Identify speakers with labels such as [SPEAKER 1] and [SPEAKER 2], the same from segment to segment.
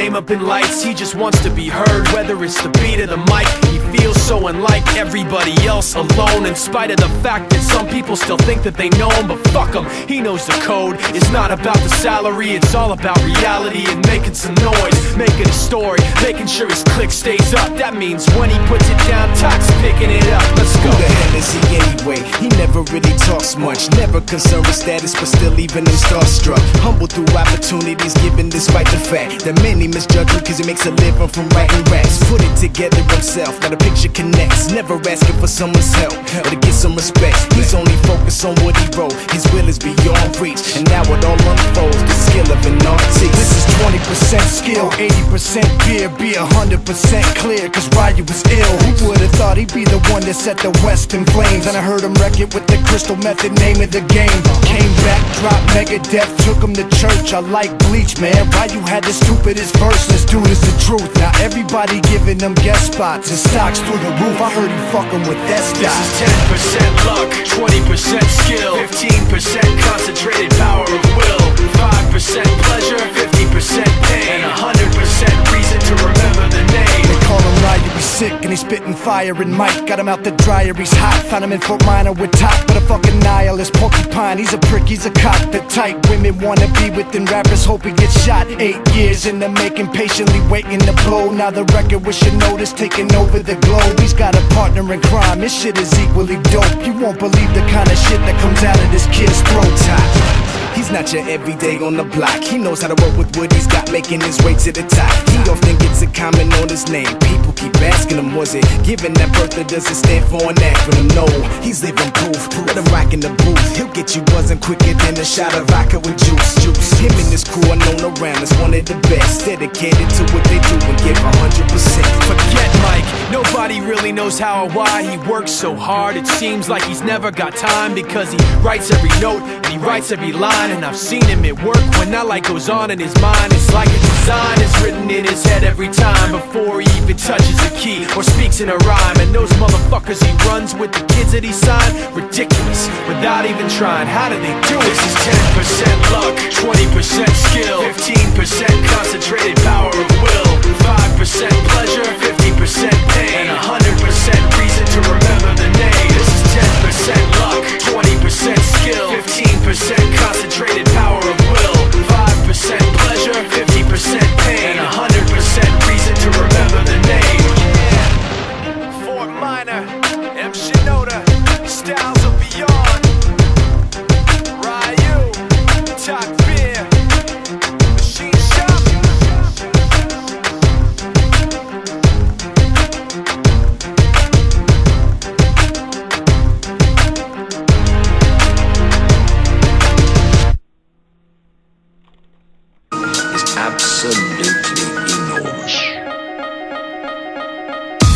[SPEAKER 1] name up in lights. He just wants to be heard, whether it's the beat or the mic. He feels so unlike everybody else, alone, in spite of the fact that some people still think that they know him. But fuck him, he knows the code. It's not about the salary, it's all about reality and making some noise, making a story, making sure his click stays up. That means when he puts it down, Tox picking it up. Let's go.
[SPEAKER 2] Who the hell is he anyway? He never really talks much, never concerned with status, but still even him starstruck. Humble through opportunities given despite the fact that many misjudge him cause he makes a living from writing raps. Put it together himself, now the picture connects. Never asking for someone's help or to get some respect. He's only focused on what he wrote. His will is beyond reach, and now it all unfolds, the skill of an artist. This is 20% skill, 80% fear, be 100% clear, cause Ryu was ill. Who would've thought he'd be the one that set the West in flames? And I heard him wreck it with the Crystal Method, name of the game. Came back, dropped Megadeth, took him to church. I like Bleach, man. Ryu had the stupidest verse, this dude is the truth. Now everybody giving them guest spots, his stocks through the roof. I heard he fucking with that stock.
[SPEAKER 1] This is 10% luck, 20% skill, 15% concentrated power of will, 5% pleasure, 50% pain, and 100% reason to remember the name.
[SPEAKER 2] They call him Ryu, he's sick and he's spitting fire. And Mike got him out the dryer, he's hot. Found him in Fort Minor with Top, but a fucking nihilist porcupine. He's a prick, he's a cock. The type women wanna be within rappers, hope he gets shot. 8 years in the making, patiently waiting to blow. Now the record with your notice taking over the globe. He's got a partner in crime, his shit is equally dope. You won't believe the kind of shit that comes out of this kid's throat. He's not your everyday on the block. He knows how to work with what he's got, making his way to the top. He often gets a comment on his name. People keep asking him, was it given that birth or does it stand for an acronym? No, he's living proof. Let him rock in the booth. He'll get you buzzing quicker than a shot of vodka with juice. Him and his crew are known around as one of the best, dedicated to what they do and give 100%.
[SPEAKER 1] Forget Mike, nobody really knows how or why he works so hard. It seems like he's never got time, because he writes every note and he writes every line. And I've seen him at work when that light goes on in his mind. It's like a design is written in his head every time, before he even touches a key or speaks in a rhyme. And those motherfuckers he runs with, the kids that he signed, ridiculous, without even trying. How do they do it? This is 10% luck, 20% skill, 15% concentrated power of will, 5% pleasure, 50% pain, and 100% reason to remember the name. This is 10% luck, 20% skill, 15% concentrated power of will, 5% pleasure, 50% pain, and 100% reason to remember the name. Yeah. Fort Minor, M. Shinoda, Styles of Beyond, Ryu, Talk Beer, Machine Shop.
[SPEAKER 3] Absolutely enormous.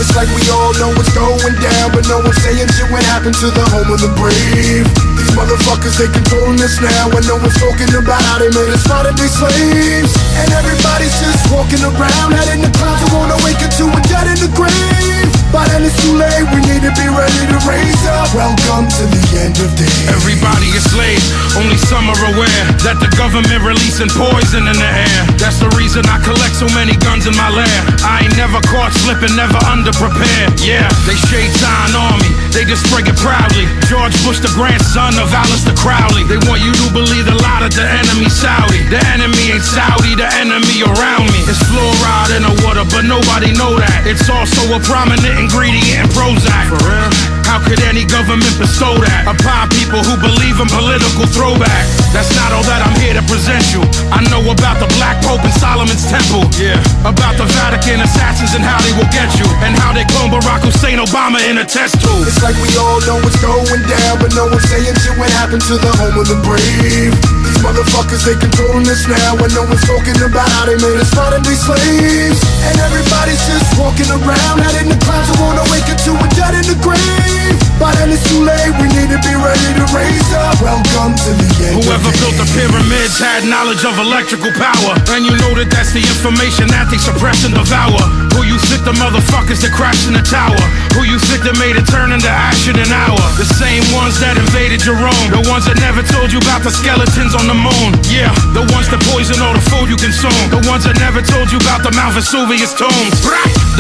[SPEAKER 4] It's like we all know what's going down, but no one's saying shit what happened to the home of the brave. These motherfuckers, they controlling us now, and no one's talking about how they made us fight to be slaves. And everybody's just walking around, head in the clouds, who wanna wake up to a dead in the grave. By then it's too late, we need to be ready to raise up. Welcome to the end of days.
[SPEAKER 5] Everybody is slaves, only some are aware that the government releasing poison in the air. That's the reason I collect so many guns in my lair. I ain't never caught slipping, never underprepared. Yeah, they shade sign on me, they display it proudly. George Bush, the grandson of Alistair Crowley. They want you to believe the lie that the enemy Saudi. The enemy ain't Saudi, the enemy around me. It's fluoride in the water, but nobody know that. It's also a prominent ingredient in Prozac. For real? How could any government bestow that upon people who believe in political throwback? That's not all that I'm here to present you. I know about the Black Pope and Solomon's Temple. Yeah. About the Vatican assassins and how they will get you, and how they clone Barack Hussein Obama in a test tube.
[SPEAKER 4] It's like we all know what's going down, but no one's saying shit what happened to the home of the brave. These motherfuckers, they controlling us now, and no one's talking about how they made us fight to be slaves. And everybody's just walking around, head in the clouds, who wanna wake up to a dead in the grave. By then it's too late, we need to be ready to raise up. Welcome to the end.
[SPEAKER 5] Whoever built the pyramids had knowledge of electrical power, and you know that that's the information that they suppress and devour. Who you think the motherfuckers that crashed in the tower? Who you think that made it turn into ash in an hour? The same ones that invaded Jerome, the ones that never told you about the skeletons on the moon. Yeah, the ones that poison all the food you consume, the ones that never told you about the Mount Vesuvius tombs.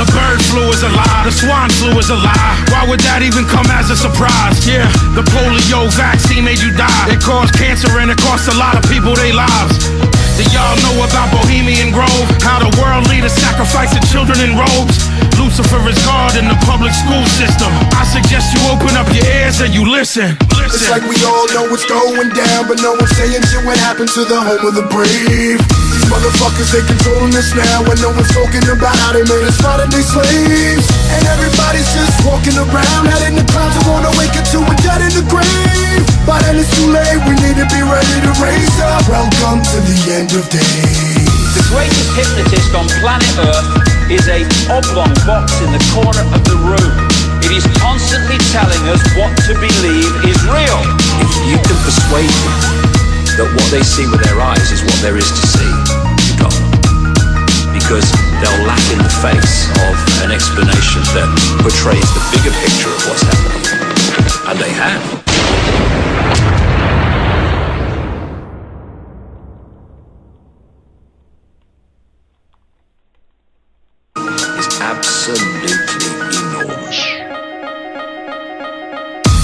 [SPEAKER 5] The bird flu is a lie, the swine flu is a lie. Why would that even come as a surprise? Yeah, the polio vaccine made you die. It caused cancer and it cost a lot of people their lives. Do y'all know about Bohemian Grove? How the world leaders sacrificing children in robes? Lucifer is God in the public school system. I suggest you open up your ears and you listen.
[SPEAKER 4] It's like we all know what's going down, but no one's saying shit what happened to the home of the brave. These motherfuckers, they controlling us now, and no one's talking about how they made us modern day slaves. And everybody's just walking around, heading the clouds and wanna wake up to a dead in the grave. But then it's too late, we need to be ready to raise up. Welcome to the end of days.
[SPEAKER 6] The greatest hypnotist on planet Earth is a oblong box in the corner of the room. It is constantly telling us what to believe is real.
[SPEAKER 3] If you can persuade them that what they see with their eyes is what there is to see, you got them. Because they'll laugh in the face of an explanation that portrays the bigger picture of what's happening. And they have. Absolutely enormous.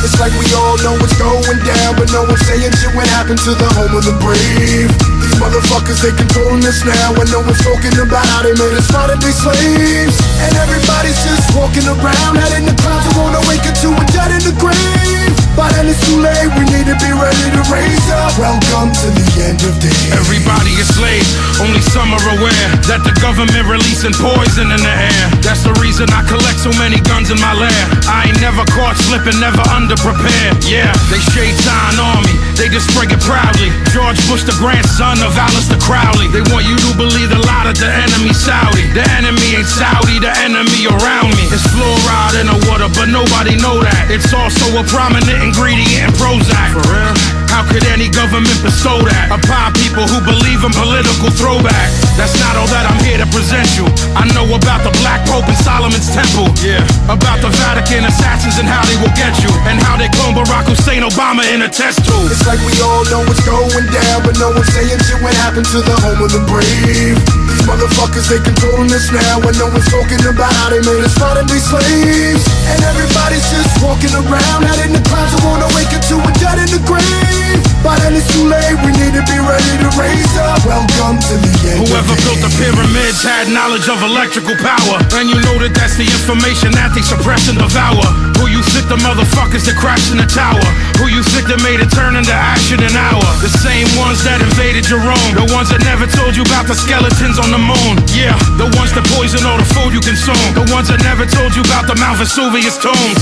[SPEAKER 4] It's like we all know what's going down, but no one's saying shit what happened to the home of the brave. These motherfuckers, they controlling us now, and no one's talking about how they made us modern day slaves. And everybody's just walking around, heading the clouds and wanna wake up to a dead in the grave. But then it's too late, we need to be ready to raise up. Welcome to the end of days.
[SPEAKER 5] Everybody is slaves, only some are aware that the government releasing poison in the air. That's the reason I collect so many guns in my lair. I ain't never caught slipping, never underprepared. Yeah, they shade sign on me, they display it proudly. George Bush, the grandson of Alistair Crowley. They want you to believe a lot of the enemy Saudi. The enemy ain't Saudi, the enemy around me. It's fluoride in the water, but nobody know that. It's also a prominent ingredient in Prozac. For real? How could any government bestow that upon people who believe in political throwback? That's not all that I'm here to present you. I know about the Black Pope and Solomon's Temple. Yeah, about the Vatican assassins and how they will get you, and how they clone Barack Hussein Obama in a test tube.
[SPEAKER 4] It's like we all know what's going down, but no one's saying shit what happened to the home of the brave. These motherfuckers, they controlling us now, and no one's talking about how they made us modern day slaves. And everybody's just walking around, heading the clouds and wanna wake up to a dead in the grave. But then it's too late, we need to be ready to raise up. Welcome to the end.
[SPEAKER 5] Whoever built the pyramids had knowledge of electrical power, and you know that that's the information that they suppress and devour. Who you think the motherfuckers that crashed in the tower? Who you think that made it turn into ash in an hour? The same ones that invaded Jerome, the ones that never told you about the skeletons on the moon. Yeah, the ones that poison all the food you consume, the ones that never told you about the Mount Vesuvius tombs.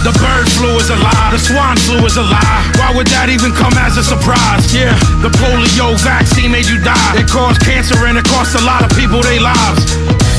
[SPEAKER 5] The bird flu is a lie, the swine flu is a lie. Why would that even come as a surprise? Yeah, the polio vaccine made you die. It caused cancer and it cost a lot of people their lives.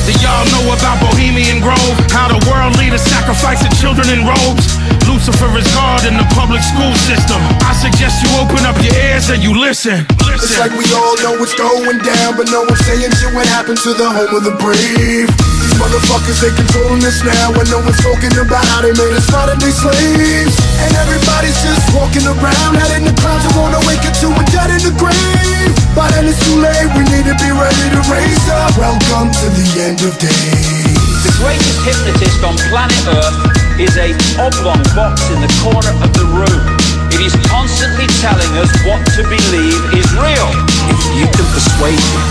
[SPEAKER 5] Do y'all know about Bohemian Grove? How the world leaders sacrificing children in robes? Lucifer is God in the public school system. I suggest you open up your ears and you listen.
[SPEAKER 4] It's like we all know what's going down, but no one's saying shit what happened to the home of the brave. These motherfuckers, they controlling us now, and no one's talking about how they made us modern day slaves. And everybody's just walking around, heading the clouds and wanna wake up to a dead in the grave. But then it's too late, we need to be ready to raise up. Welcome to the end of days.
[SPEAKER 6] The greatest hypnotist on planet Earth is a oblong box in the corner of the room. It is constantly telling us what to believe is real.
[SPEAKER 3] If you can persuade them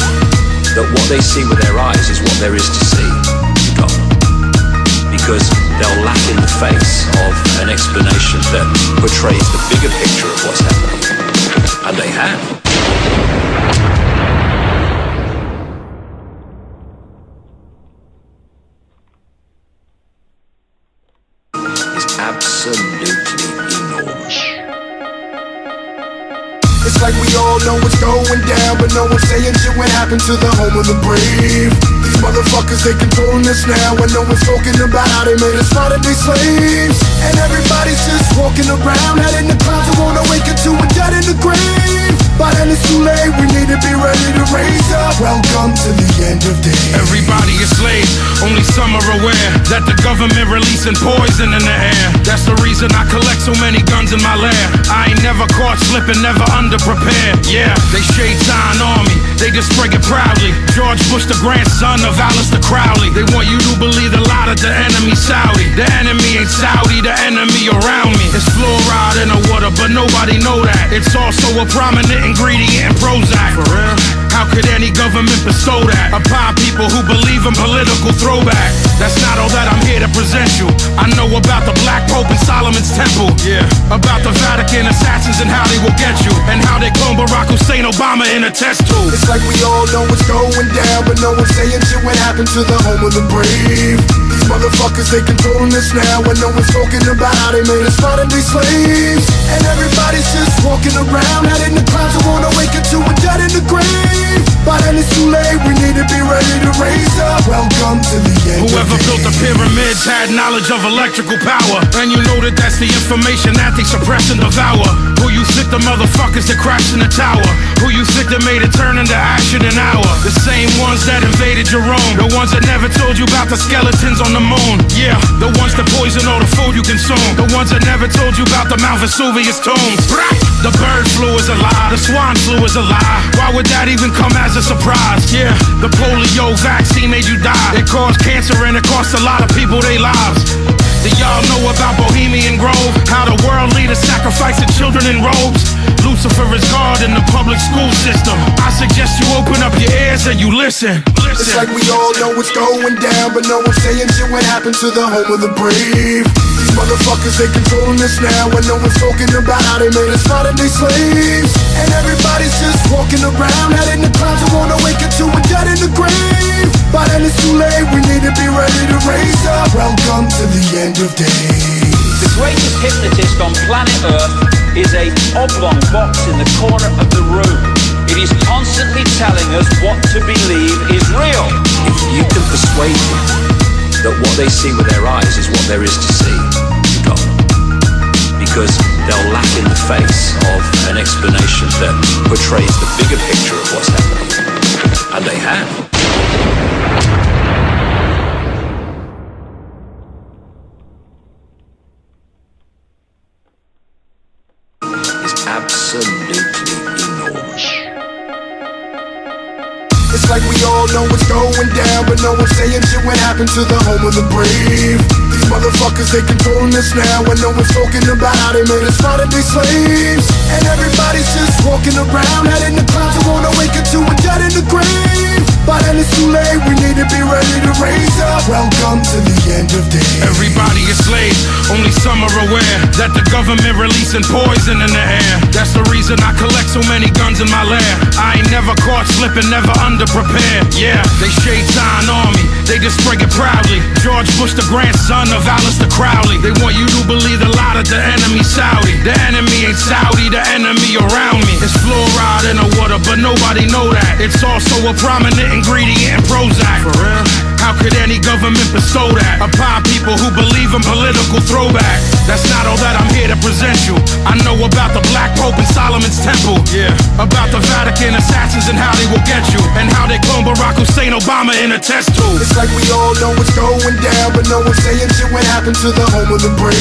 [SPEAKER 3] that what they see with their eyes is what there is to see, you got them. Because they'll laugh in the face of an explanation that portrays the bigger picture of what's happening. And they have. Absolutely enormous.
[SPEAKER 4] It's like we all know what's going down, but no one's saying shit what happened to the home of the brave. These motherfuckers, they controlling us now, and no one's talking about how they made us modern day slaves. And everybody's just walking around, heading the clouds and wanna wake up to a dead in the grave.
[SPEAKER 5] government releasing poison in the air. That's the reason I collect so many guns in my lair. I ain't never caught slipping, never underprepared. Yeah, they shade sign on me, they just spray it proudly. George Bush, the grandson of Aleister Crowley. They want you to believe the lie that the enemy's Saudi. The enemy ain't Saudi, the enemy around me. It's fluoride in the water, but nobody know that. It's also a prominent ingredient in Prozac. For real? How could any government bestow that upon people who believe in political throwback? That's not all that I'm here to present you. I know about the Black Pope and Solomon's Temple. Yeah, about the Vatican assassins and how they will get you, and how they clone Barack Hussein Obama in a test tube.
[SPEAKER 4] It's like we all know what's going down, but no one's saying shit what happened to the home of the brave. These motherfuckers, they controlling us now, and no one's talking about how they made us modern day slaves. And everybody's just walking around, head in the clouds, who wanna wake up to a dead in the grave. By then it's too late, we need to be ready to raise up. Welcome to the end.
[SPEAKER 5] Whoever built the pyramids had knowledge of electrical power, and you know that that's the information that they suppress and devour. Who you think the motherfuckers that crashed in the tower? Who you think that made it turn into ash in an hour? The same ones that invaded your own, the ones that never told you about the skeletons on the moon. Yeah, the ones that poison all the food you consume, the ones that never told you about the Mount Vesuvius tombs. The bird flu is a lie, the swine flu is a lie. Why would that even come as a surprise? Yeah, the polio vaccine made you die. It caused cancer and it cost a lot of people their lives. Do y'all know about Bohemian Grove? How the world leaders sacrificing children in robes? Lucifer is God in the public school system. I suggest you open up your ears and you listen.
[SPEAKER 4] It's like we all know what's going down, but no one's saying shit what happened to the home of the brave. These motherfuckers, they controlling us now, and no one's talking about how they made us modern day slaves. And everybody's just walking around, head in the clouds, who wanna wake up to a dead in the grave. By then it's too late, we need to be ready to raise up. Welcome to the end of days.
[SPEAKER 6] The greatest hypnotist on planet Earth is a oblong box in the corner of the room. It is constantly telling us what to believe is real.
[SPEAKER 3] If you can persuade them that what they see with their eyes is what there is to see, you got them. Because they'll laugh in the face of an explanation that portrays the bigger picture of what's happening. And they have. Absolutely enormous.
[SPEAKER 4] It's like we all know what's going down, but no one's saying shit what happened to the home of the brave. These motherfuckers, they controlling us now, and no one's talking about how they made us modern day slaves. And everybody's just walking around, head in the clouds, who wanna wake up to a dead in the grave. By then it's too late, we need to be ready to raise up. Welcome to the end of days.
[SPEAKER 5] Everybody is slaves, only some are aware that the government releasing poison in the air. That's the reason I collect so many guns in my lair. I ain't never caught slipping, never underprepared. Yeah, they shade sign on me, they just spray it proudly. George Bush, the grandson of Aleister Crowley. They want you to believe the lie that the enemy's Saudi. The enemy ain't Saudi, the enemy around me. It's fluoride in the water, but nobody know that. It's also a prominent ingredient in Prozac. For real? How could any government bestow that upon people who believe in political throwback? That's not all that I'm here to present you. I know about the Black Pope and Solomon's Temple. Yeah, about the Vatican assassins and how they will get you, and how they clone Barack Hussein Obama in a test tube.
[SPEAKER 4] It's like we all know what's going down, but no one's saying shit what happened to the home of the brave.